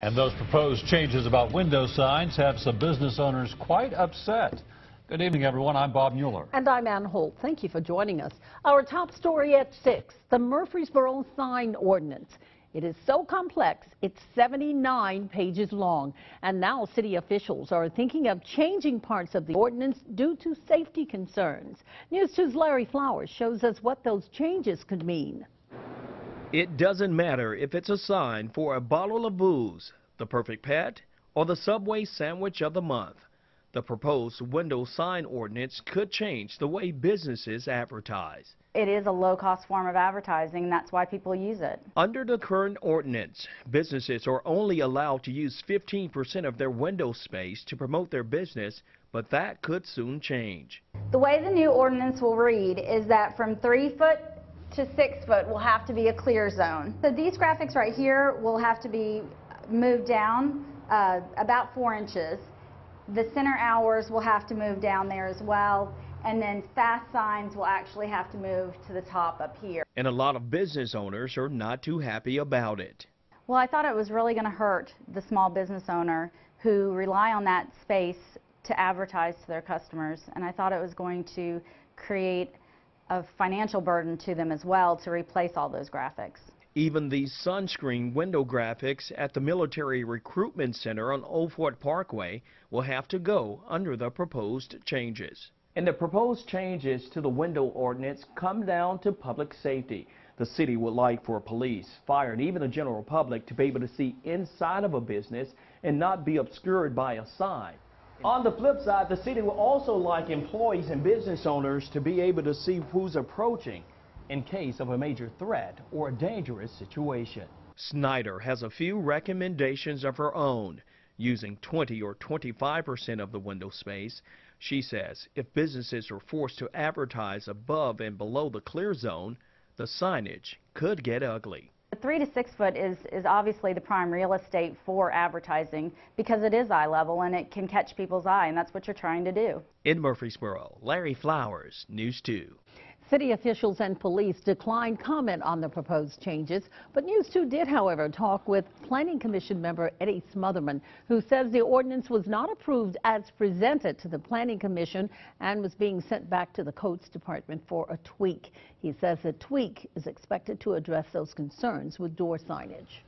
And those proposed changes about window signs have some business owners quite upset. Good evening, everyone. I'm Bob Mueller. And I'm Ann Holt. Thank you for joining us. Our top story at 6, the Murfreesboro sign ordinance. It is so complex, it's 79 pages long. And now city officials are thinking of changing parts of the ordinance due to safety concerns. News 2's Larry Flowers shows us what those changes could mean. It doesn't matter if it's a sign for a bottle of booze, the perfect pet, or the Subway sandwich of the month. The proposed window sign ordinance could change the way businesses advertise. It is a low-cost form of advertising, and that's why people use it. Under the current ordinance, businesses are only allowed to use 15% of their window space to promote their business, but that could soon change. The way the new ordinance will read is that from 3 foot to 6 foot will have to be a clear zone. So these graphics right here will have to be moved down about 4 inches. The center hours will have to move down there as well, and then fast signs will actually have to move to the top up here. And a lot of business owners are not too happy about it. Well, I thought it was really going to hurt the small business owner who rely on that space to advertise to their customers, and I thought it was going to create a financial burden to them as well to replace all those graphics. Even these sunscreen window graphics at the Military Recruitment Center on Old Fort Parkway will have to go under the proposed changes. And the proposed changes to the window ordinance come down to public safety. The city would like for police, fire, and even the general public to be able to see inside of a business and not be obscured by a sign. On the flip side, the city will also like employees and business owners to be able to see who's approaching in case of a major threat or a dangerous situation. Snyder has a few recommendations of her own. Using 20 or 25% of the window space, she says if businesses are forced to advertise above and below the clear zone, the signage could get ugly. 3 to 6 foot is obviously the prime real estate for advertising because it is eye level and it can catch people's eye, and that's what you're trying to do. In Murfreesboro, Larry Flowers, News 2. City officials and police declined comment on the proposed changes, but News 2 did, however, talk with Planning Commission member Eddie Smotherman, who says the ordinance was not approved as presented to the Planning Commission and was being sent back to the Codes Department for a tweak. He says the tweak is expected to address those concerns with door signage.